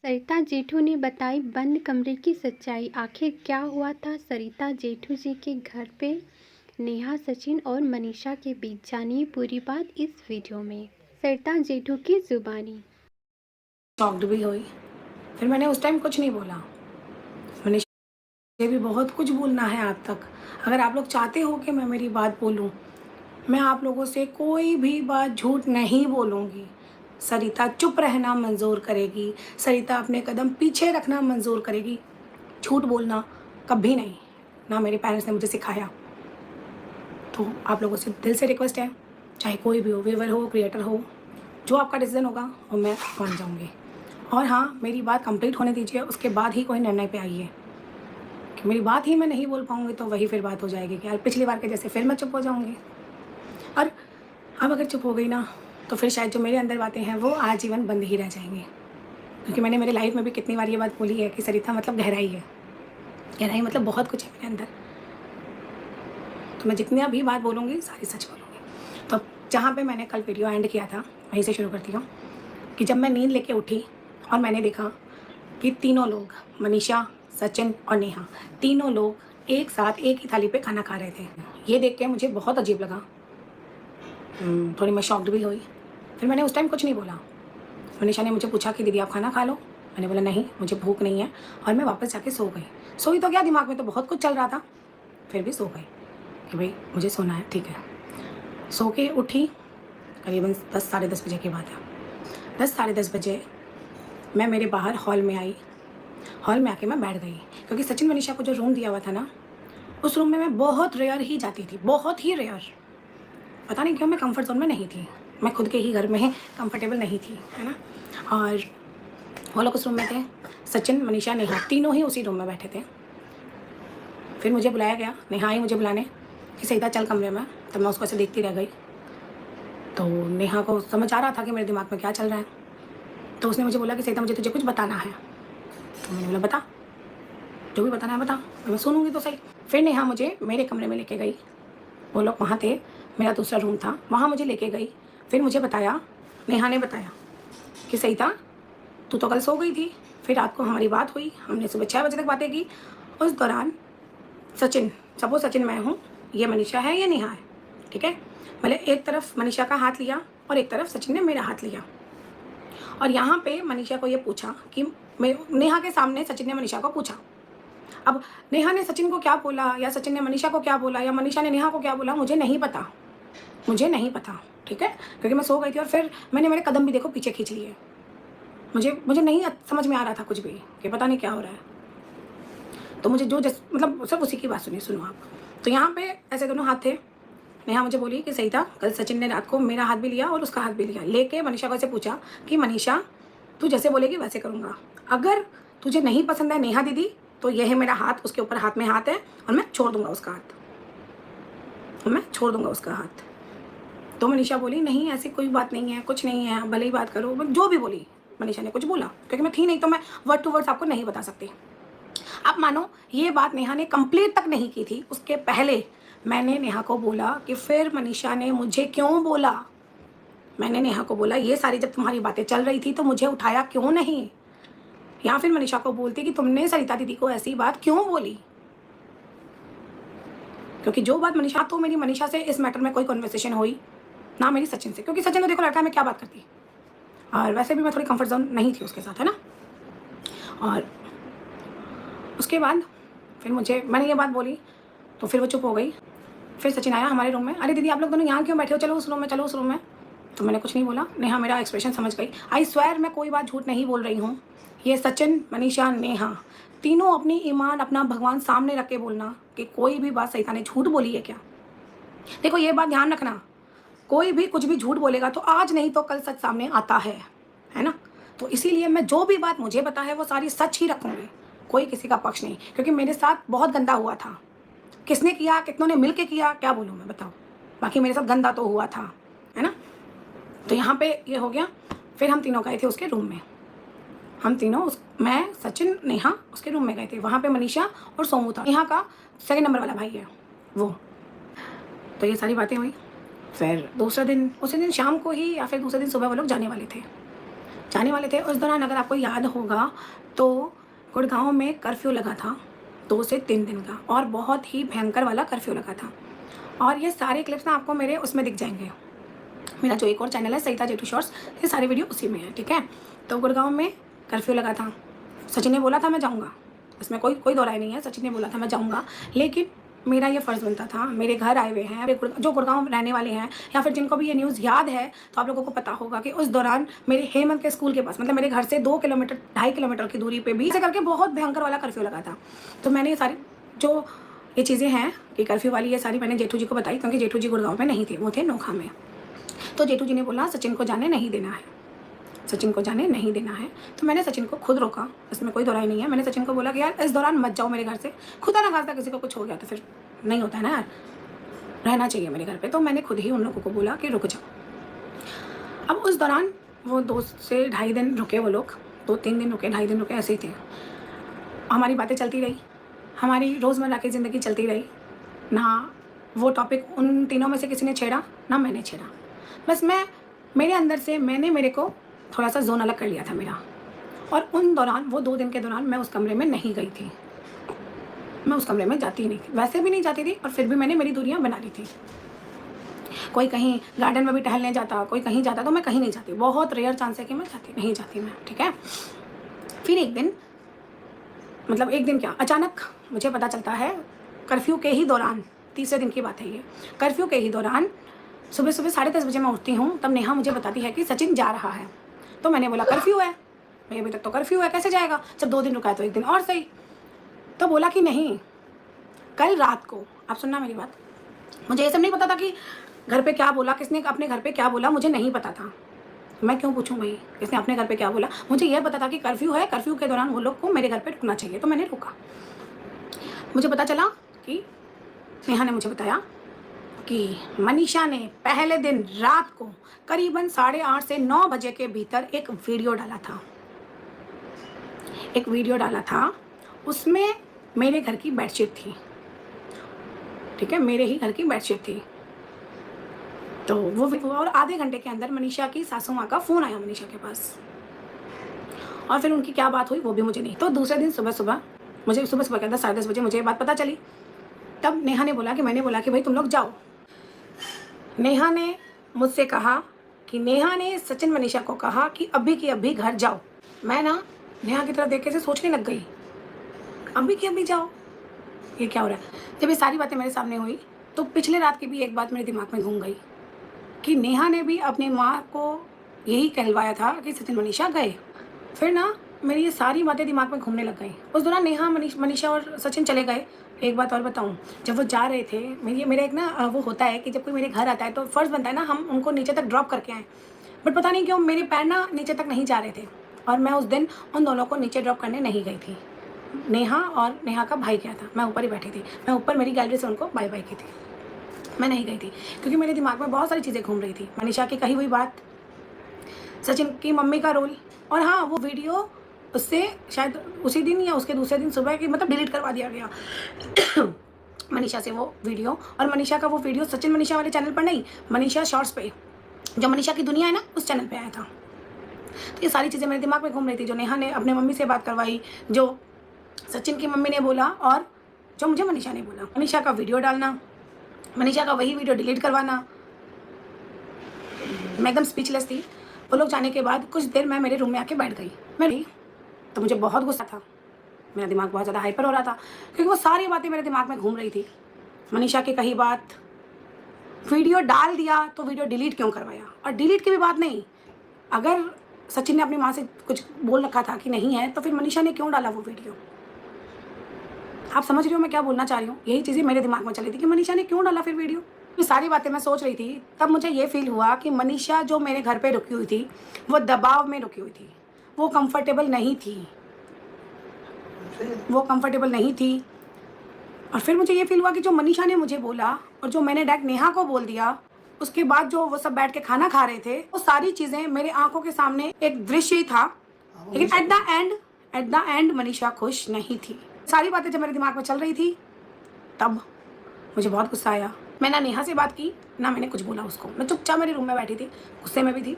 सरिता जेठू ने बताई बंद कमरे की सच्चाई। आखिर क्या हुआ था सरिता जेठू जी के घर पे नेहा, सचिन और मनीषा के बीच? जानिए पूरी बात इस वीडियो में। सरिता जेठू की जुबानी। शॉक्ड भी हुई। फिर मैंने उस टाइम कुछ नहीं बोला। मनीषा, मुझे भी बहुत कुछ बोलना है आप तक। अगर आप लोग चाहते हो कि मैं मेरी बात बोलूं, मैं आप लोगों से कोई भी बात झूठ नहीं बोलूँगी। सरिता चुप रहना मंजूर करेगी, सरिता अपने कदम पीछे रखना मंजूर करेगी। झूठ बोलना कभी नहीं, ना मेरे पेरेंट्स ने मुझे सिखाया। तो आप लोगों से दिल से रिक्वेस्ट है, चाहे कोई भी हो, व्यूअर हो, क्रिएटर हो, जो आपका डिसीजन होगा वो मैं मान जाऊँगी। और हाँ, मेरी बात कंप्लीट होने दीजिए, उसके बाद ही कोई निर्णय पे आइए। कि मेरी बात ही मैं नहीं बोल पाऊँगी तो वही फिर बात हो जाएगी कि यार पिछली बार के जैसे फिर मैं चुप हो जाऊँगी। और अब अगर चुप हो गई ना, तो फिर शायद जो मेरे अंदर बातें हैं वो आजीवन बंद ही रह जाएंगी। क्योंकि मैंने मेरे लाइफ में भी कितनी बार ये बात बोली है कि सरिता मतलब गहराई है। गहराई मतलब बहुत कुछ है मेरे अंदर। तो मैं जितनी भी बात बोलूँगी सारी सच बोलूँगी। तो जहाँ पे मैंने कल वीडियो एंड किया था वहीं से शुरू करती हूँ कि जब मैं नींद लेके उठी और मैंने देखा कि तीनों लोग, मनीषा, सचिन और नेहा, तीनों लोग एक साथ एक ही थाली पे खाना खा रहे थे। ये देख के मुझे बहुत अजीब लगा। थोड़ी मैं शॉक्ड भी हुई। फिर मैंने उस टाइम कुछ नहीं बोला। मनीषा ने मुझे पूछा कि दीदी आप खाना खा लो। मैंने बोला नहीं, मुझे भूख नहीं है, और मैं वापस जाके सो गई। सोई तो क्या, दिमाग में तो बहुत कुछ चल रहा था, फिर भी सो गई कि भाई मुझे सोना है, ठीक है। सो के उठी करीबन 10 साढ़े 10 बजे की बात है। 10 साढ़े 10 बजे मैं मेरे बाहर हॉल में आई। हॉल में आके मैं बैठ गई, क्योंकि सचिन मनीषा को जो रूम दिया हुआ था ना, उस रूम में मैं बहुत रेयर ही जाती थी, बहुत ही रेयर। पता नहीं क्यों मैं कंफर्ट जोन में नहीं थी, मैं खुद के ही घर में कंफर्टेबल नहीं थी, है ना। और वो लोग उस रूम में थे, सचिन, मनीषा, नेहा, तीनों ही उसी रूम में बैठे थे। फिर मुझे बुलाया गया, नेहा आई मुझे बुलाने कि सईदा चल कमरे में। तब मैं उसको ऐसे देखती रह गई। तो नेहा को समझ आ रहा था कि मेरे दिमाग में क्या चल रहा है। तो उसने मुझे बोला कि सईदा मुझे तुझे कुछ बताना है। तो मैंने बोला बता, जो भी बताना है बता, तो मैं सुनूंगी तो सही। फिर नेहा मुझे मेरे कमरे में लेके गई। वो लोग वहाँ थे, मेरा दूसरा रूम था, वहाँ मुझे लेके गई। फिर मुझे बताया, नेहा ने बताया कि सईदा तू तो कल सो गई थी, फिर रात को हमारी बात हुई, हमने सुबह 6 बजे तक बातें की। उस दौरान सचिन, सपोज सचिन मैं हूँ, ये मनीषा है, ये नेहा है, ठीक है। मैंने एक तरफ मनीषा का हाथ लिया और एक तरफ सचिन ने मेरा हाथ लिया। और यहाँ पे मनीषा को ये पूछा कि नेहा के सामने सचिन ने मनीषा को पूछा। अब नेहा ने सचिन को क्या बोला, या सचिन ने मनीषा को क्या बोला, या मनीषा ने नेहा को क्या बोला, मुझे नहीं पता, मुझे नहीं पता, ठीक है। क्योंकि मैं सो गई थी और फिर मैंने मेरे कदम भी देखो पीछे खींच लिए। मुझे नहीं समझ में आ रहा था कुछ भी कि पता नहीं क्या हो रहा है। तो मुझे जो मतलब सब उसी की बात सुनो आप। तो यहाँ पे ऐसे दोनों हाथ थे। नेहा मुझे बोली कि सही था, कल सचिन ने रात को मेरा हाथ भी लिया और उसका हाथ भी लिया, लेके मनीषा को ऐसे पूछा कि मनीषा तू जैसे बोलेगी वैसे करूँगा, अगर तुझे नहीं पसंद है नेहा दीदी तो यह है मेरा हाथ, उसके ऊपर हाथ में हाथ है और मैं छोड़ दूंगा उसका हाथ, और मैं छोड़ दूंगा उसका हाथ। तो मनीषा बोली नहीं ऐसी कोई बात नहीं है, कुछ नहीं है, भले ही बात करो, जो भी बोली मनीषा ने, कुछ बोला क्योंकि मैं थी नहीं तो मैं वर्ड टू वर्ड्स आपको नहीं बता सकती। आप मानो ये बात नेहा ने कंप्लीट तक नहीं की थी, उसके पहले मैंने नेहा को बोला कि फिर मनीषा ने मुझे क्यों बोला। मैंने नेहा को बोला ये सारी जब तुम्हारी बातें चल रही थी तो मुझे उठाया क्यों नहीं, या फिर मनीषा को बोलती कि तुमने सरिता दीदी को ऐसी बात क्यों बोली। क्योंकि जो बात मनीषा, तो मेरी मनीषा से इस मैटर में कोई कन्वर्सेशन हुई ना मेरी सचिन से, क्योंकि सचिन तो देखो लड़का है, मैं क्या बात करती, और वैसे भी मैं थोड़ी कंफर्ट जोन नहीं थी उसके साथ, है ना। और उसके बाद फिर मैंने ये बात बोली तो फिर वो चुप हो गई। फिर सचिन आया हमारे रूम में, अरे दीदी आप लोग दोनों यहाँ क्यों बैठे हो, चलो उस रूम में, चलो उस रूम में। तो मैंने कुछ नहीं बोला, नेहा मेरा एक्सप्रेशन समझ गई। आई स्वेयर मैं कोई बात झूठ नहीं बोल रही हूँ। ये सचिन, मनीषा, नेहा तीनों अपनी ईमान, अपना भगवान सामने रख के बोलना कि कोई भी बात सईदा ने झूठ बोली है क्या। देखो ये बात ध्यान रखना, कोई भी कुछ भी झूठ बोलेगा तो आज नहीं तो कल सच सामने आता है ना। तो इसीलिए मैं जो भी बात मुझे पता है वो सारी सच ही रखूँगी, कोई किसी का पक्ष नहीं, क्योंकि मेरे साथ बहुत गंदा हुआ था। किसने किया, कितनों ने मिल के किया, क्या बोलूँ मैं, बताओ। बाकी मेरे साथ गंदा तो हुआ था, है ना। तो यहाँ पे ये हो गया। फिर हम तीनों गए थे उसके रूम में, हम तीनों मैं, सचिन, नेहा उसके रूम में गए थे। वहाँ पे मनीषा और सोमू था, नेहा का सेकंड नंबर वाला भाई है वो। तो ये सारी बातें हुई। फिर दूसरा दिन, उसी दिन शाम को ही या फिर दूसरे दिन सुबह वो लोग जाने वाले थे। जाने वाले थे। उस दौरान अगर आपको याद होगा तो गुड़गांव में कर्फ्यू लगा था 2 से 3 दिन का, और बहुत ही भयंकर वाला कर्फ्यू लगा था। और ये सारे क्लिप्स ना आपको मेरे उसमें दिख जाएंगे, मेरा जो एक और चैनल है सरिता जेठू शॉर्ट्स, ये सारी वीडियो उसी में है, ठीक है। तो गुड़गांव में कर्फ्यू लगा था, सचिन ने बोला था मैं जाऊँगा, इसमें कोई कोई दो राय नहीं है, सचिन ने बोला था मैं जाऊँगा, लेकिन मेरा ये फ़र्ज़ बनता था, मेरे घर आए हुए हैं जो गुड़गांव रहने वाले हैं, या फिर जिनको भी ये न्यूज़ याद है तो आप लोगों को पता होगा कि उस दौरान मेरे हेमंत के स्कूल के पास, मतलब मेरे घर से 2 किलोमीटर 2.5 किलोमीटर की दूरी पे भी ऐसे करके बहुत भयंकर वाला कर्फ्यू लगा था। तो मैंने ये सारी जो ये चीज़ें हैं कि कर्फ्यू वाली, ये सारी मैंने जेठू जी को बताई, क्योंकि जेठू जी गुड़गांव में नहीं थे, वो थे नोखा में। तो जेठू जी ने बोला सचिन को जाने नहीं देना है, सचिन को जाने नहीं देना है। तो मैंने सचिन को खुद रोका, इसमें कोई दोराई नहीं है। मैंने सचिन को बोला कि यार इस दौरान मत जाओ मेरे घर से, खुदा ना खास्ता किसी को कुछ हो गया तो फिर नहीं होता है ना यार, रहना चाहिए मेरे घर पे। तो मैंने खुद ही उन लोगों को बोला कि रुक जाओ। अब उस दौरान वो 2 से 2.5 दिन रुके, वो लोग 2-3 दिन रुके, 2.5 दिन रुके, ऐसे ही थे। हमारी बातें चलती रही, हमारी रोज़मर्रा की ज़िंदगी चलती रही। ना वो टॉपिक उन तीनों में से किसी ने छेड़ा, ना मैंने छेड़ा। बस मेरे अंदर से मैंने मेरे को थोड़ा सा ज़ोन अलग कर लिया था मेरा। और उन दौरान, वो 2 दिन के दौरान मैं उस कमरे में नहीं गई थी, मैं उस कमरे में जाती ही नहीं थी, वैसे भी नहीं जाती थी, और फिर भी मैंने मेरी दूरियां बना ली थी। कोई कहीं गार्डन में भी टहलने जाता, कोई कहीं जाता, तो मैं कहीं नहीं जाती, बहुत रेयर चांस है कि मैं नहीं जाती मैं, ठीक है। फिर एक दिन, मतलब एक दिन क्या, अचानक मुझे पता चलता है कर्फ्यू के ही दौरान, तीसरे दिन की बात है ये, कर्फ्यू के ही दौरान सुबह 10:30 बजे मैं उठती हूँ, तब नेहा मुझे बताती है कि सचिन जा रहा है। तो मैंने बोला कर्फ्यू है भाई, अभी तक तो कर्फ्यू है, कैसे जाएगा, जब 2 दिन रुका है तो 1 दिन और सही। तो बोला कि नहीं, कल रात को, आप सुनना मेरी बात, मुझे ये सब नहीं पता था कि घर पे क्या बोला, किसने अपने घर पे क्या बोला, मुझे नहीं पता था। मैं क्यों पूछूं भाई किसने अपने घर पे क्या बोला, मुझे यह पता था कि कर्फ्यू है, कर्फ्यू के दौरान वो लोग को मेरे घर पे रुकना चाहिए, तो मैंने रुका। मुझे पता चला कि नेहा ने मुझे बताया कि मनीषा ने पहले दिन रात को करीबन 8:30 से 9 बजे के भीतर एक वीडियो डाला था, एक वीडियो डाला था, उसमें मेरे घर की बेडशीट थी, ठीक है, मेरे ही घर की बेडशीट थी। तो वो और आधे घंटे के अंदर मनीषा की सासू माँ का फ़ोन आया मनीषा के पास, और फिर उनकी क्या बात हुई वो भी मुझे नहीं। तो दूसरे दिन सुबह मुझे सुबह क्या 10-10:30 बजे मुझे ये बात पता चली। तब नेहा ने बोला कि, मैंने बोला कि भाई तुम लोग जाओ। नेहा ने मुझसे कहा कि नेहा ने सचिन मनीषा को कहा कि अभी की अभी घर जाओ। मैं ना नेहा की तरफ देख के से सोचने लग गई, अभी की अभी जाओ, ये क्या हो रहा है। जब ये सारी बातें मेरे सामने हुई तो पिछले रात की भी एक बात मेरे दिमाग में घूम गई कि नेहा ने भी अपनी माँ को यही कहलवाया था कि सचिन मनीषा गए। फिर ना मेरी ये सारी बातें दिमाग में घूमने लग गई। उस दौरान नेहा मनीषा और सचिन चले गए। एक बात और बताऊं, जब वो जा रहे थे, मेरा एक ना वो होता है कि जब कोई मेरे घर आता है तो फ़र्ज़ बनता है ना हम उनको नीचे तक ड्रॉप करके आएँ, बट पता नहीं क्यों मेरे पैर ना नीचे तक नहीं जा रहे थे, और मैं उस दिन उन दोनों को नीचे ड्रॉप करने नहीं गई थी। नेहा और नेहा का भाई गया था, मैं ऊपर ही बैठी थी, मैं ऊपर मेरी गैलरी से उनको बाय बाय की थी, मैं नहीं गई थी, क्योंकि मेरे दिमाग में बहुत सारी चीज़ें घूम रही थी। मनीषा की कही हुई बात, सचिन की मम्मी का रोल, और हाँ वो वीडियो उससे शायद उसी दिन या उसके दूसरे दिन सुबह की, मतलब डिलीट करवा दिया गया मनीषा से वो वीडियो। और मनीषा का वो वीडियो सचिन मनीषा वाले चैनल पर नहीं, मनीषा शॉर्ट्स पे, जो मनीषा की दुनिया है ना, उस चैनल पे आया था। तो ये सारी चीज़ें मेरे दिमाग में घूम रही थी, जो नेहा ने अपने मम्मी से बात करवाई, जो सचिन की मम्मी ने बोला, और जो मुझे मनीषा ने बोला। मनीषा का वीडियो डालना, मनीषा का वही वीडियो डिलीट करवाना, मैं एकदम स्पीचलेस थी। वो लोग जाने के बाद कुछ देर मैं मेरे रूम में आके बैठ गई। तो मुझे बहुत गुस्सा था, मेरा दिमाग बहुत ज़्यादा हाइपर हो रहा था, क्योंकि वो सारी बातें मेरे दिमाग में घूम रही थी। मनीषा की कही बात, वीडियो डाल दिया तो वीडियो डिलीट क्यों करवाया, और डिलीट की भी बात नहीं, अगर सचिन ने अपनी माँ से कुछ बोल रखा था कि नहीं है, तो फिर मनीषा ने क्यों डाला वो वीडियो। आप समझ रही हो मैं क्या बोलना चाह रही हूँ। यही चीज़ें मेरे दिमाग में चली थी कि मनीषा ने क्यों डाला फिर वीडियो। ये सारी बातें मैं सोच रही थी, तब मुझे ये फील हुआ कि मनीषा जो मेरे घर पे रुकी हुई थी, वो दबाव में रुकी हुई थी, वो कंफर्टेबल नहीं थी, वो कंफर्टेबल नहीं थी। और फिर मुझे ये फील हुआ कि जो मनीषा ने मुझे बोला और जो मैंने डायरेक्ट नेहा को बोल दिया, उसके बाद जो वो सब बैठ के खाना खा रहे थे, वो सारी चीज़ें मेरे आंखों के सामने एक दृश्य ही था, लेकिन एट द एंड मनीषा खुश नहीं थी। सारी बातें जब मेरे दिमाग में चल रही थी, तब मुझे बहुत गुस्सा आया। मैं ना नेहा से बात की, ना मैंने कुछ बोला उसको, मैं चुपचाप मेरे रूम में बैठी थी, गुस्से में भी थी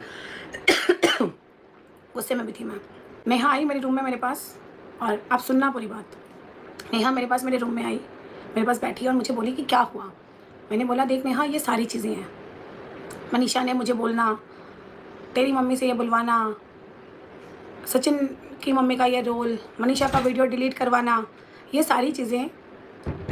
गुस्से में भी थी मैं। नेहा आई मेरे रूम में मेरे पास, और आप सुनना पूरी बात। नेहा मेरे पास मेरे रूम में आई, मेरे पास बैठी और मुझे बोली कि क्या हुआ। मैंने बोला देख नेहा, ये सारी चीज़ें हैं। मनीषा ने मुझे बोलना, तेरी मम्मी से ये बुलवाना, सचिन की मम्मी का ये रोल, मनीषा का वीडियो डिलीट करवाना, ये सारी चीज़ें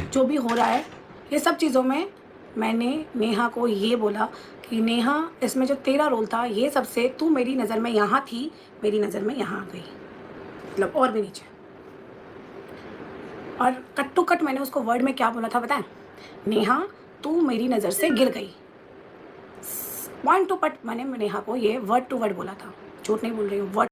जो भी हो रहा है, ये सब चीज़ों में मैंने नेहा को ये बोला कि नेहा, इसमें जो तेरा रोल था ये सबसे, तू मेरी नज़र में यहाँ थी, मेरी नज़र में यहाँ आ गई, मतलब और भी नीचे। और कट टू कट मैंने उसको वर्ड में क्या बोला था बताएं? नेहा, तू मेरी नज़र से गिर गई। पॉइंट टू पॉइंट मैंने नेहा को ये वर्ड टू वर्ड बोला था, झूठ नहीं बोल रही हूँ, वर्ड